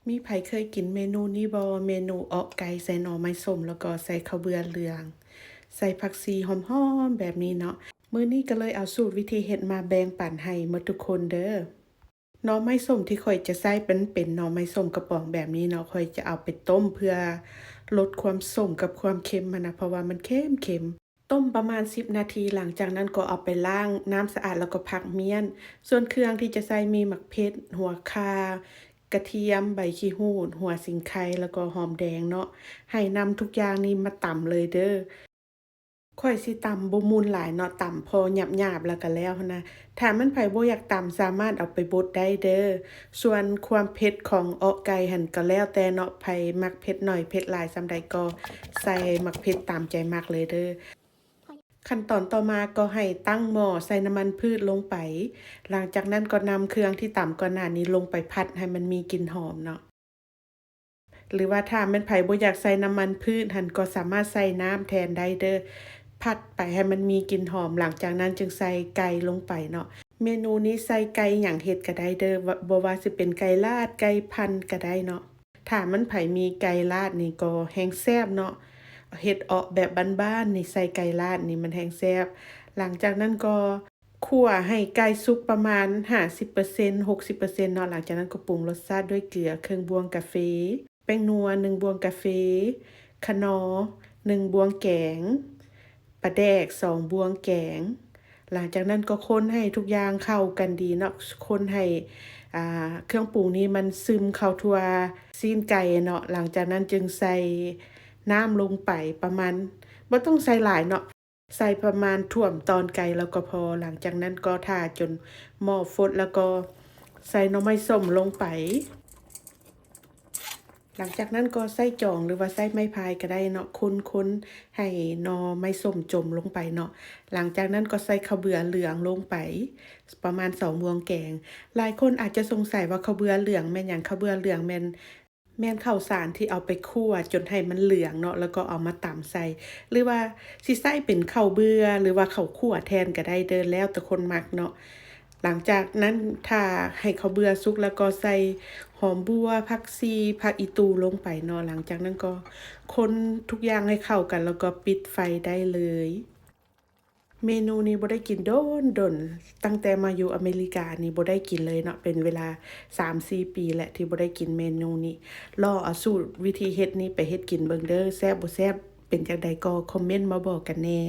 มีไผเคยกินเมนูนี้บ่เมนูเอาะไก่ใส่หน่อไม้ส้มแล้วก็ใส่ข้าวเบื่อเหลืองใส่ผักชีหอมๆแบบนี้เนาะมื้อนี้ก็เลยเอาสูตรวิธีเฮ็ดมาแบ่งปันให้หมดทุกคนเด้อหน่อไม้ส้มที่ข้อยจะใส่เป็นหน่อไม้ส้มกระป๋องแบบนี้เนาะข้อยจะเอาไปต้มเพื่อลดความส้มกับความเค็มมันนะเพราะว่ามันเค็มต้มประมาณ10นาทีหลังจากนั้นก็เอาไปล้างน้ำสะอาดแล้วก็พักเมี่ยนส่วนเครื่องที่จะใส่มีหมักเพชรหัวข่ากระเทียมใบขี้หูดหัวสิงไคแล้วก็หอมแดงเนาะให้นำทุกอย่างนี้มาตำเลยเด้อข้อยสิตำบ่มูนหลายเนาะตำพอหยาบๆแล้วก็แล้วหั้นนะถ้ามันไผบ่อยากตำสามารถเอาไปบดได้เด้อส่วนความเผ็ดของอ้อไก่หั้นก็แล้วแต่เนาะไผมักเผ็ดน้อยเผ็ดหลายส่ำใดก็ใส่มักเผ็ดตามใจมักเลยเด้อขั้นตอนต่อมาก็ให้ตั้งหม้อใส่น้ำมันพืชลงไปหลังจากนั้นก็นำเครื่องที่ตำก่อนหน้านี้ลงไปผัดให้มันมีกลิ่นหอมเนาะ หรือว่าถ้าแม่นไผบ่อยากใส่น้ำมันพืชหั้นก็สามารถใส่น้ำแทนได้เด้อผัดไปให้มันมีกลิ่นหอมหลังจากนั้นจึงใส่ไก่ลงไปเนาะเมนูนี้ใส่ไก่หยังเฮ็ดก็ได้เด้อบ่ว่าสิเป็นไก่ลาดไก่พันธุ์ก็ได้เนาะถ้ามันไผมีไก่ลาดนี่ก็แฮงแซ่บเนาะเฮ็ดออกแบบบ้านๆนี่ใส่ไก่ลาดนี่มันแฮงแซ่บหลังจากนั้นก็คั่วให้ไก่สุกประมาณ50% 60%เนาะหลังจากนั้นก็ปรุงรสชาติด้วยเกลือครึ่งบวงกาแฟ แป้งนัว1บวงกาแฟคะน้อ1บวงแกงปลาแดก2บวงแกงหลังจากนั้นก็คนให้ทุกอย่างเข้ากันดีเนาะคนให้เครื่องปรุงนี้มันซึมเข้าทั่วซีนไก่เนาะหลังจากนั้นจึงใส่น้ำลงไปประมาณบ่ต้องใส่หลายเนาะใส่ประมาณท่วมตอนไก่แล้วก็พอหลังจากนั้นก็ท่าจนหม้อฟดแล้วก็ใส่หน่อไม้ส้มลงไป หลังจากนั้นก็ใส่จองหรือว่าใส่ไม้พายก็ได้เนาะคนๆให้หน่อไม้ส้มจมลงไปเนาะหลังจากนั้นก็ใส่ข้าวเบื่อเหลืองลงไปประมาณ2บวงแกงหลายคนอาจจะสงสัยว่าข้าวเบื่อเหลืองแม่นหยังข้าวเบื่อเหลืองแม่นข้าวสารที่เอาไปคั่วจนให้มันเหลืองเนาะแล้วก็เอามาตำใส่หรือว่าสิใส่เป็นข้าวเบื่อหรือว่าข้าวคั่วแทนก็ได้เด้อแล้วแต่คนมักเนาะ หลังจากนั้นถ้าให้ข้าวเบื่อสุกแล้วก็ใส่หอมบัวผักชีผักอีตูลงไปเนาะหลังจากนั้นก็คนทุกอย่างให้เข้ากันแล้วก็ปิดไฟได้เลยเมนูนี้บ่ได้กินโดนตั้งแต่มาอยู่อเมริกานี่บ่ได้กินเลยเนาะเป็นเวลา3-4ปีแล้วที่บ่ได้กินเมนูนี้รอเอาสูตรวิธีเฮ็ดนี้ไปเฮ็ดกินเบิ่งเด้อแซ่บบ่แซ่บเป็นจั่งใดก็คอมเมนต์มาบอกกันแหน่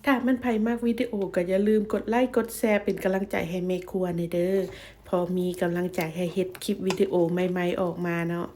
ถ้ามันไผมักวิดีโอก็อย่าลืมกดไลค์กดแชร์เป็นกำลังใจให้แม่ครัวหน่อยเด้อพอมีกำลังใจให้เฮ็ดคลิปวิดีโอใหม่ๆออกมาเนาะ